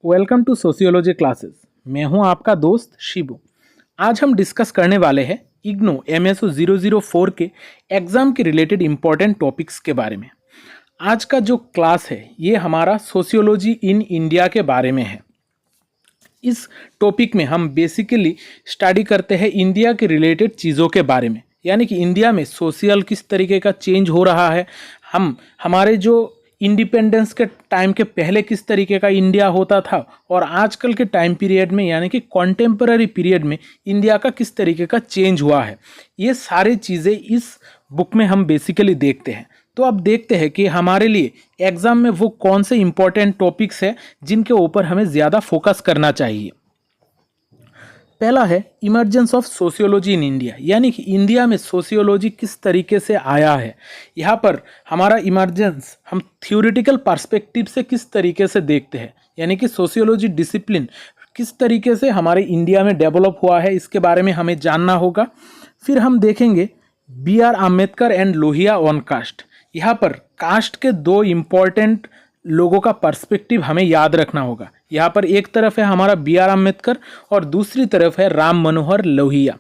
Welcome to sociology classes. मैं हूं आपका दोस्त शिबू। आज हम डिस्कस करने वाले हैं इग्नो MSO 004 के एग्ज़ाम के रिलेटेड इम्पॉर्टेंट टॉपिक्स के बारे में। आज का जो क्लास है ये हमारा सोशियोलॉजी इन इंडिया के बारे में है। इस टॉपिक में हम बेसिकली स्टडी करते हैं इंडिया के रिलेटेड चीज़ों के बारे में, यानी कि इंडिया में सोशल किस तरीके का चेंज हो रहा है, हमारे जो इंडिपेंडेंस के टाइम के पहले किस तरीके का इंडिया होता था और आजकल के टाइम पीरियड में यानी कि कॉन्टेम्पररी पीरियड में इंडिया का किस तरीके का चेंज हुआ है, ये सारी चीज़ें इस बुक में हम बेसिकली देखते हैं। तो अब देखते हैं कि हमारे लिए एग्ज़ाम में वो कौन से इंपॉर्टेंट टॉपिक्स हैं जिनके ऊपर हमें ज़्यादा फोकस करना चाहिए। पहला है emergence of sociology in India, यानी कि इंडिया में सोशियोलॉजी किस तरीके से आया है। यहाँ पर हमारा इमर्जेंस हम थ्योरेटिकल पर्सपेक्टिव से किस तरीके से देखते हैं, यानी कि सोशियोलॉजी डिसिप्लिन किस तरीके से हमारे इंडिया में डेवलप हुआ है, इसके बारे में हमें जानना होगा। फिर हम देखेंगे BR Ambedkar and Lohia on caste. यहाँ पर कास्ट के दो इम्पॉर्टेंट लोगों का पर्सपेक्टिव हमें याद रखना होगा। यहाँ पर एक तरफ है हमारा BR अम्बेडकर और दूसरी तरफ है राम मनोहर लोहिया।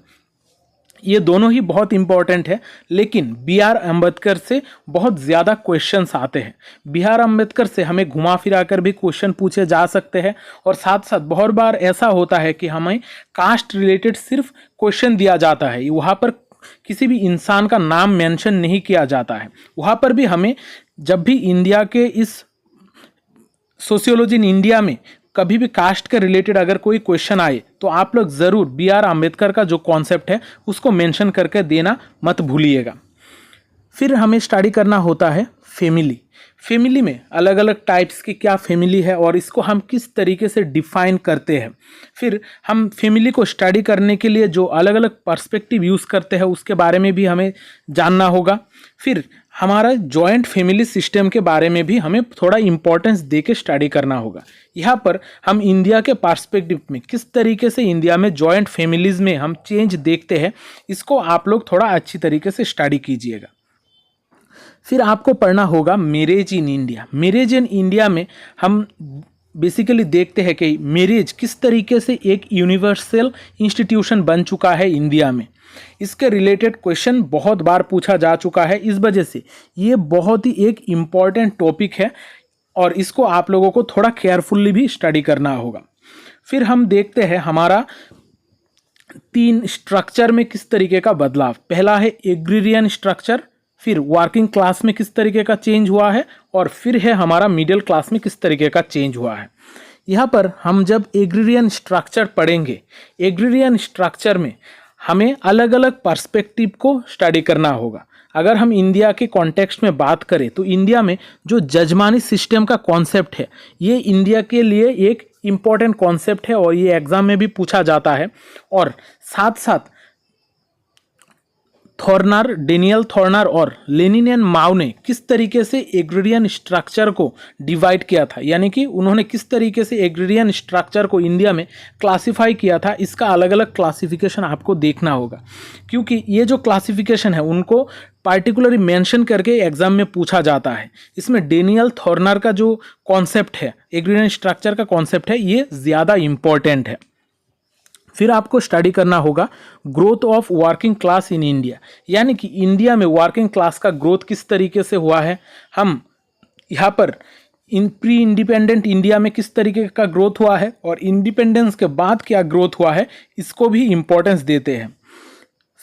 ये दोनों ही बहुत इंपॉर्टेंट है, लेकिन BR अम्बेडकर से बहुत ज़्यादा क्वेश्चंस आते हैं। BR अम्बेडकर से हमें घुमा फिरा कर भी क्वेश्चन पूछे जा सकते हैं और साथ साथ बहुत बार ऐसा होता है कि हमें कास्ट रिलेटेड सिर्फ क्वेश्चन दिया जाता है, वहाँ पर किसी भी इंसान का नाम मेंशन नहीं किया जाता है। वहाँ पर भी हमें जब भी इंडिया के इस सोशियोलॉजी इन इंडिया में कभी भी कास्ट के रिलेटेड अगर कोई क्वेश्चन आए तो आप लोग ज़रूर BR अम्बेडकर का जो कॉन्सेप्ट है उसको मेंशन करके देना मत भूलिएगा। फिर हमें स्टडी करना होता है फैमिली। फैमिली में अलग अलग टाइप्स की क्या फैमिली है और इसको हम किस तरीके से डिफाइन करते हैं। फिर हम फैमिली को स्टडी करने के लिए जो अलग अलग पर्सपेक्टिव यूज़ करते हैं उसके बारे में भी हमें जानना होगा। फिर हमारा जॉइंट फैमिली सिस्टम के बारे में भी हमें थोड़ा इम्पोर्टेंस दे के स्टडी करना होगा। यहाँ पर हम इंडिया के पर्सपेक्टिव में किस तरीके से इंडिया में जॉइंट फैमिलीज़ में हम चेंज देखते हैं, इसको आप लोग थोड़ा अच्छी तरीके से स्टडी कीजिएगा। फिर आपको पढ़ना होगा marriage in India. Marriage in India में हम बेसिकली देखते हैं कि मैरिज किस तरीके से एक यूनिवर्सल इंस्टीट्यूशन बन चुका है इंडिया में। इसके रिलेटेड क्वेश्चन बहुत बार पूछा जा चुका है, इस वजह से ये बहुत ही एक इम्पॉर्टेंट टॉपिक है और इसको आप लोगों को थोड़ा केयरफुल्ली भी स्टडी करना होगा। फिर हम देखते हैं हमारा 3 स्ट्रक्चर में किस तरीके का बदलाव। पहला है एग्रीरियन स्ट्रक्चर, फिर वर्किंग क्लास में किस तरीके का चेंज हुआ है और फिर है हमारा मिडिल क्लास में किस तरीके का चेंज हुआ है। यहाँ पर हम जब एग्रीरियन स्ट्रक्चर पढ़ेंगे, एग्रीरियन स्ट्रक्चर में हमें अलग अलग पर्सपेक्टिव को स्टडी करना होगा। अगर हम इंडिया के कॉन्टेक्स्ट में बात करें तो इंडिया में जो जजमानी सिस्टम का कॉन्सेप्ट है ये इंडिया के लिए एक इम्पॉर्टेंट कॉन्सेप्ट है और ये एग्ज़ाम में भी पूछा जाता है। और साथ साथ डेनियल थॉर्नर और लेनिन एंड माओ ने किस तरीके से एग्रीरियन स्ट्रक्चर को डिवाइड किया था, यानी कि उन्होंने किस तरीके से एग्रीरियन स्ट्रक्चर को इंडिया में क्लासिफाई किया था, इसका अलग अलग क्लासिफिकेशन आपको देखना होगा। क्योंकि ये जो क्लासिफिकेशन है उनको पार्टिकुलरली मेंशन करके एग्जाम में पूछा जाता है। इसमें डेनियल थॉर्नर का जो कॉन्सेप्ट है, एग्रीरियन स्ट्रक्चर का कॉन्सेप्ट है, ये ज़्यादा इम्पॉर्टेंट है। फिर आपको स्टडी करना होगा growth of working class in India, यानी कि इंडिया में वर्किंग क्लास का ग्रोथ किस तरीके से हुआ है। हम यहाँ पर प्री इंडिपेंडेंट इंडिया में किस तरीके का ग्रोथ हुआ है और इंडिपेंडेंस के बाद क्या ग्रोथ हुआ है, इसको भी इम्पोर्टेंस देते हैं।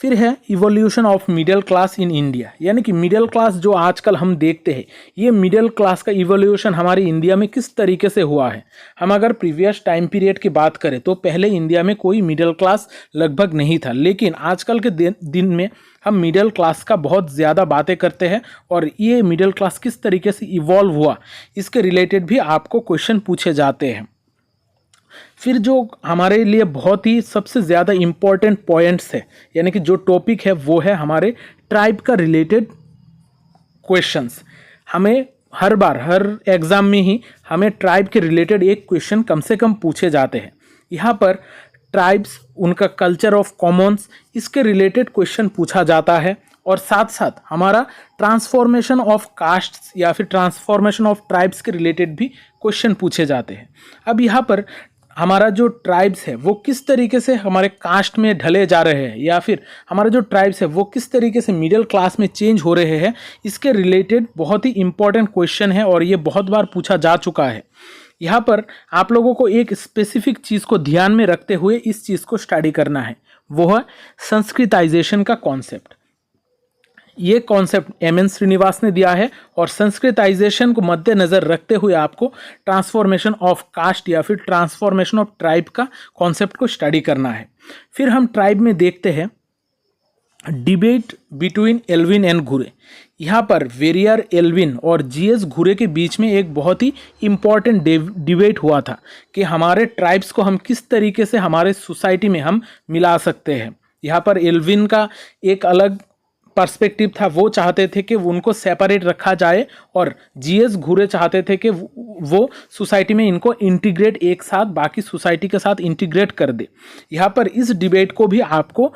फिर है evolution of middle class in India, यानी कि मिडिल क्लास जो आजकल हम देखते हैं ये मिडिल क्लास का इवोल्यूशन हमारे इंडिया में किस तरीके से हुआ है। हम अगर प्रीवियस टाइम पीरियड की बात करें तो पहले इंडिया में कोई मिडिल क्लास लगभग नहीं था, लेकिन आजकल के दिन में हम मिडिल क्लास का बहुत ज़्यादा बातें करते हैं और ये मिडिल क्लास किस तरीके से इवॉल्व हुआ इसके रिलेटेड भी आपको क्वेश्चन पूछे जाते हैं। फिर जो हमारे लिए बहुत ही सबसे ज़्यादा इम्पॉर्टेंट पॉइंट्स है, यानी कि जो टॉपिक है वो है हमारे ट्राइब का रिलेटेड क्वेश्चंस। हमें हर बार हर एग्ज़ाम में ही हमें ट्राइब के रिलेटेड एक क्वेश्चन कम से कम पूछे जाते हैं। यहाँ पर ट्राइब्स, उनका कल्चर ऑफ कॉमन्स, इसके रिलेटेड क्वेश्चन पूछा जाता है और साथ साथ हमारा ट्रांसफॉर्मेशन ऑफ कास्ट या फिर ट्रांसफॉर्मेशन ऑफ ट्राइब्स के रिलेटेड भी क्वेश्चन पूछे जाते हैं। अब यहाँ पर हमारा जो ट्राइब्स है वो किस तरीके से हमारे कास्ट में ढले जा रहे हैं या फिर हमारा जो ट्राइब्स है वो किस तरीके से मिडिल क्लास में चेंज हो रहे हैं, इसके रिलेटेड बहुत ही इंपॉर्टेंट क्वेश्चन है और ये बहुत बार पूछा जा चुका है। यहाँ पर आप लोगों को एक स्पेसिफिक चीज़ को ध्यान में रखते हुए इस चीज़ को स्टडी करना है, वो है संस्कृताइजेशन का कॉन्सेप्ट। ये कॉन्सेप्ट एम एन श्रीनिवास ने दिया है और संस्कृताइजेशन को मद्देनजर रखते हुए आपको ट्रांसफॉर्मेशन ऑफ कास्ट या फिर ट्रांसफॉर्मेशन ऑफ ट्राइब का कॉन्सेप्ट को स्टडी करना है। फिर हम ट्राइब में देखते हैं डिबेट बिटवीन एल्विन एंड घुरे। यहाँ पर वेरियर एल्विन और जीएस घुरे के बीच में एक बहुत ही इम्पॉर्टेंट डिबेट हुआ था कि हमारे ट्राइब्स को हम किस तरीके से हमारे सोसाइटी में हम मिला सकते हैं। यहाँ पर एल्विन का एक अलग पर्सपेक्टिव था, वो चाहते थे कि उनको सेपरेट रखा जाए और जीएस घुरे चाहते थे कि वो सोसाइटी में इनको इंटीग्रेट एक साथ बाकी सोसाइटी के साथ इंटीग्रेट कर दे। यहाँ पर इस डिबेट को भी आपको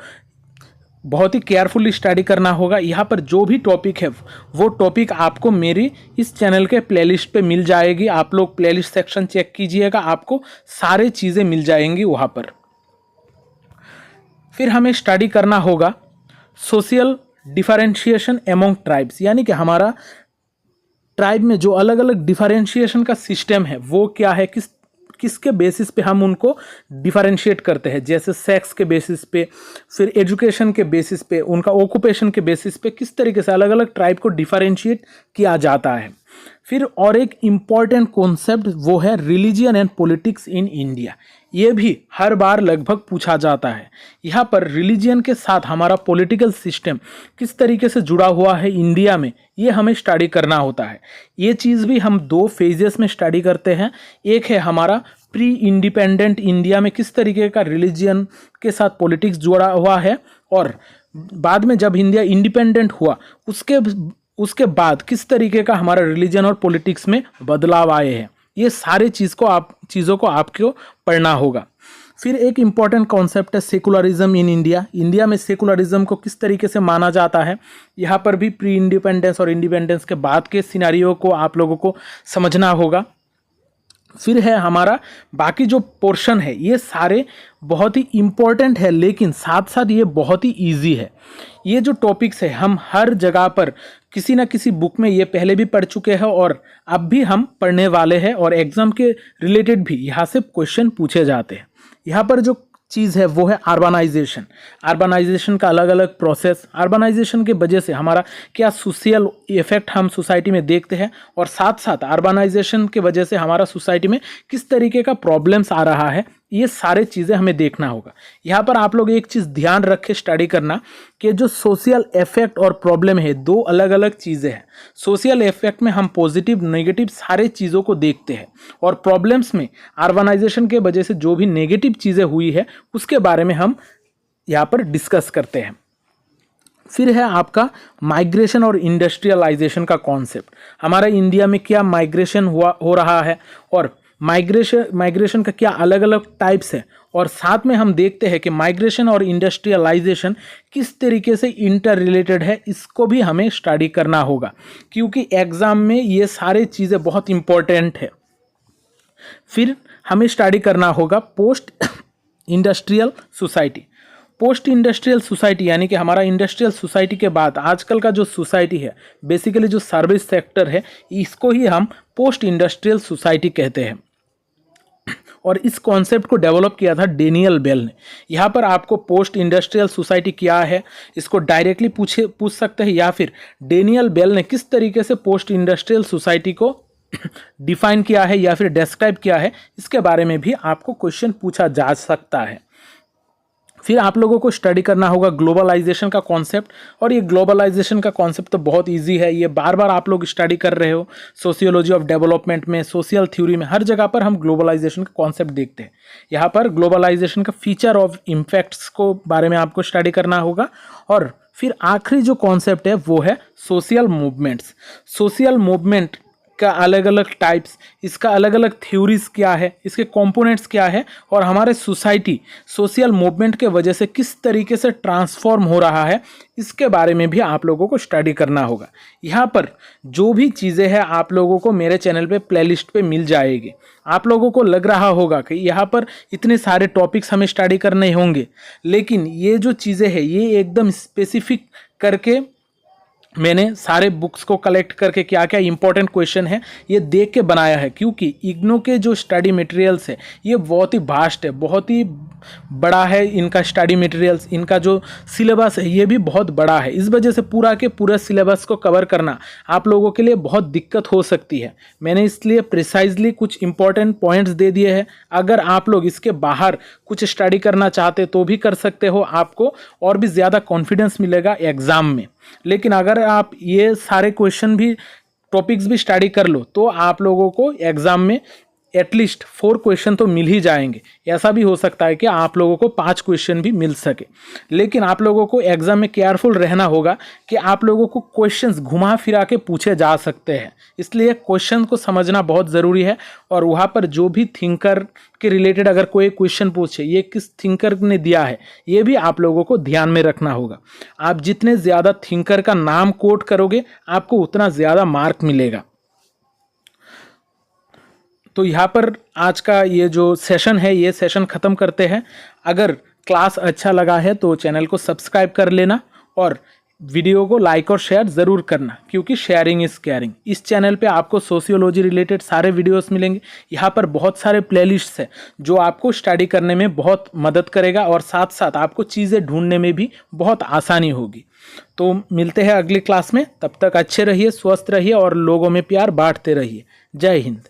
बहुत ही केयरफुली स्टडी करना होगा। यहाँ पर जो भी टॉपिक है वो टॉपिक आपको मेरी इस चैनल के प्लेलिस्ट पे मिल जाएगी। आप लोग प्लेलिस्ट सेक्शन चेक कीजिएगा, आपको सारे चीज़ें मिल जाएंगी वहाँ पर। फिर हमें स्टडी करना होगा सोशल डिफरेंशिएशन एमोंग ट्राइब्स, यानी कि हमारा ट्राइब में जो अलग अलग डिफरेंशिएशन का सिस्टम है वो क्या है, किसके बेसिस पे हम उनको डिफरेंशिएट करते हैं, जैसे सेक्स के बेसिस पे, फिर एजुकेशन के बेसिस पे, उनका ऑक्यूपेशन के बेसिस पे किस तरीके से अलग अलग ट्राइब को डिफरेंशिएट किया जाता है। फिर और एक इम्पॉर्टेंट कॉन्सेप्ट वो है religion and politics in India. ये भी हर बार लगभग पूछा जाता है। यहाँ पर रिलीजियन के साथ हमारा पॉलिटिकल सिस्टम किस तरीके से जुड़ा हुआ है इंडिया में, ये हमें स्टडी करना होता है। ये चीज़ भी हम दो फेजेस में स्टडी करते हैं। एक है हमारा प्री इंडिपेंडेंट इंडिया में किस तरीके का रिलीजियन के साथ पॉलिटिक्स जुड़ा हुआ है, और बाद में जब इंडिया इंडिपेंडेंट हुआ उसके बाद किस तरीके का हमारा रिलीजन और पॉलिटिक्स में बदलाव आए हैं। ये सारे चीज़ों को आपको पढ़ना होगा। फिर एक इम्पॉर्टेंट कॉन्सेप्ट है सेकुलरिज्म इन इंडिया। इंडिया में सेकुलरिज्म को किस तरीके से माना जाता है, यहाँ पर भी प्री इंडिपेंडेंस और इंडिपेंडेंस के बाद के सिनेरियो को आप लोगों को समझना होगा। फिर है हमारा बाकी जो पोर्शन है ये सारे बहुत ही इम्पॉर्टेंट है, लेकिन साथ साथ ये बहुत ही इजी है। ये जो टॉपिक्स है हम हर जगह पर किसी ना किसी बुक में ये पहले भी पढ़ चुके हैं और अब भी हम पढ़ने वाले हैं, और एग्जाम के रिलेटेड भी यहाँ से क्वेश्चन पूछे जाते हैं। यहाँ पर जो चीज़ है वो है अर्बनाइजेशन। अर्बनाइजेशन का अलग अलग प्रोसेस, अर्बनाइजेशन के वजह से हमारा क्या सोशल इफेक्ट हम सोसाइटी में देखते हैं, और साथ साथ अर्बनाइजेशन के वजह से हमारा सोसाइटी में किस तरीके का प्रॉब्लम्स आ रहा है, ये सारे चीज़ें हमें देखना होगा। यहाँ पर आप लोग एक चीज़ ध्यान रखें स्टडी करना कि जो सोशल इफेक्ट और प्रॉब्लम है दो अलग अलग चीज़ें हैं। सोशल इफेक्ट में हम पॉजिटिव नेगेटिव सारे चीज़ों को देखते हैं, और प्रॉब्लम्स में अर्बनाइजेशन के वजह से जो भी नेगेटिव चीज़ें हुई है उसके बारे में हम यहाँ पर डिस्कस करते हैं। फिर है आपका माइग्रेशन और इंडस्ट्रियलाइजेशन का कॉन्सेप्ट। हमारा इंडिया में क्या माइग्रेशन हो रहा है, और माइग्रेशन का क्या अलग अलग टाइप्स है, और साथ में हम देखते हैं कि माइग्रेशन और इंडस्ट्रियलाइजेशन किस तरीके से इंटर रिलेटेड है, इसको भी हमें स्टडी करना होगा, क्योंकि एग्ज़ाम में ये सारे चीज़ें बहुत इम्पोर्टेंट है। फिर हमें स्टडी करना होगा post industrial society. Post industrial society यानी कि हमारा इंडस्ट्रियल सोसाइटी के बाद आजकल का जो सोसाइटी है, बेसिकली जो सर्विस सेक्टर है, इसको ही हम पोस्ट इंडस्ट्रियल सोसाइटी कहते हैं, और इस कॉन्सेप्ट को डेवलप किया था डेनियल बेल ने। यहाँ पर आपको पोस्ट इंडस्ट्रियल सोसाइटी क्या है इसको डायरेक्टली पूछ सकते हैं, या फिर डेनियल बेल ने किस तरीके से पोस्ट इंडस्ट्रियल सोसाइटी को डिफाइन किया है या फिर डिस्क्राइब किया है, इसके बारे में भी आपको क्वेश्चन पूछा जा सकता है। फिर आप लोगों को स्टडी करना होगा ग्लोबलाइजेशन का कॉन्सेप्ट, और ये ग्लोबलाइजेशन का कॉन्सेप्ट तो बहुत इजी है, ये बार बार आप लोग स्टडी कर रहे हो। सोशियोलॉजी ऑफ डेवलपमेंट में, सोशल थ्योरी में, हर जगह पर हम ग्लोबलाइजेशन का कॉन्सेप्ट देखते हैं। यहाँ पर ग्लोबलाइजेशन का फीचर ऑफ इम्पैक्ट्स को बारे में आपको स्टडी करना होगा। और फिर आखिरी जो कॉन्सेप्ट है वो है सोशल मूवमेंट्स। सोशल मूवमेंट का अलग अलग टाइप्स, इसका अलग अलग थ्योरीज क्या है, इसके कंपोनेंट्स क्या है और हमारे सोसाइटी सोशल मूवमेंट के वजह से किस तरीके से ट्रांसफॉर्म हो रहा है, इसके बारे में भी आप लोगों को स्टडी करना होगा। यहाँ पर जो भी चीज़ें हैं आप लोगों को मेरे चैनल पे प्लेलिस्ट पे मिल जाएगी। आप लोगों को लग रहा होगा कि यहाँ पर इतने सारे टॉपिक्स हमें स्टडी करने होंगे, लेकिन ये जो चीज़ें हैं ये एकदम स्पेसिफिक करके मैंने सारे बुक्स को कलेक्ट करके क्या क्या इंपॉर्टेंट क्वेश्चन है ये देख के बनाया है, क्योंकि इग्नो के जो स्टडी मटेरियल्स है ये बहुत ही वास्ट है, बहुत ही बड़ा है इनका स्टडी मटेरियल्स, इनका जो सिलेबस है ये भी बहुत बड़ा है। इस वजह से पूरा के पूरा सिलेबस को कवर करना आप लोगों के लिए बहुत दिक्कत हो सकती है। मैंने इसलिए प्रिसाइजली कुछ इंपॉर्टेंट पॉइंट्स दे दिए हैं। अगर आप लोग इसके बाहर कुछ स्टडी करना चाहते तो भी कर सकते हो, आपको और भी ज़्यादा कॉन्फिडेंस मिलेगा एग्ज़ाम में। लेकिन अगर आप ये सारे क्वेश्चन भी टॉपिक्स भी स्टडी कर लो तो आप लोगों को एग्ज़ाम में एटलीस्ट 4 क्वेश्चन तो मिल ही जाएंगे। ऐसा भी हो सकता है कि आप लोगों को 5 क्वेश्चन भी मिल सके, लेकिन आप लोगों को एग्ज़ाम में केयरफुल रहना होगा कि आप लोगों को क्वेश्चंस घुमा फिरा के पूछे जा सकते हैं, इसलिए क्वेश्चन को समझना बहुत ज़रूरी है। और वहाँ पर जो भी थिंकर के रिलेटेड अगर कोई क्वेश्चन पूछे ये किस थिंकर ने दिया है ये भी आप लोगों को ध्यान में रखना होगा। आप जितने ज़्यादा थिंकर का नाम कोट करोगे आपको उतना ज़्यादा मार्क मिलेगा। तो यहाँ पर आज का ये जो सेशन है ये सेशन ख़त्म करते हैं। अगर क्लास अच्छा लगा है तो चैनल को सब्सक्राइब कर लेना और वीडियो को लाइक और शेयर ज़रूर करना, क्योंकि शेयरिंग इज़ केयरिंग। इस चैनल पे आपको सोशियोलॉजी रिलेटेड सारे वीडियोस मिलेंगे। यहाँ पर बहुत सारे प्लेलिस्ट्स है जो आपको स्टडी करने में बहुत मदद करेगा और साथ साथ आपको चीज़ें ढूंढने में भी बहुत आसानी होगी। तो मिलते हैं अगली क्लास में, तब तक अच्छे रहिए, स्वस्थ रहिए और लोगों में प्यार बांटते रहिए। जय हिंद।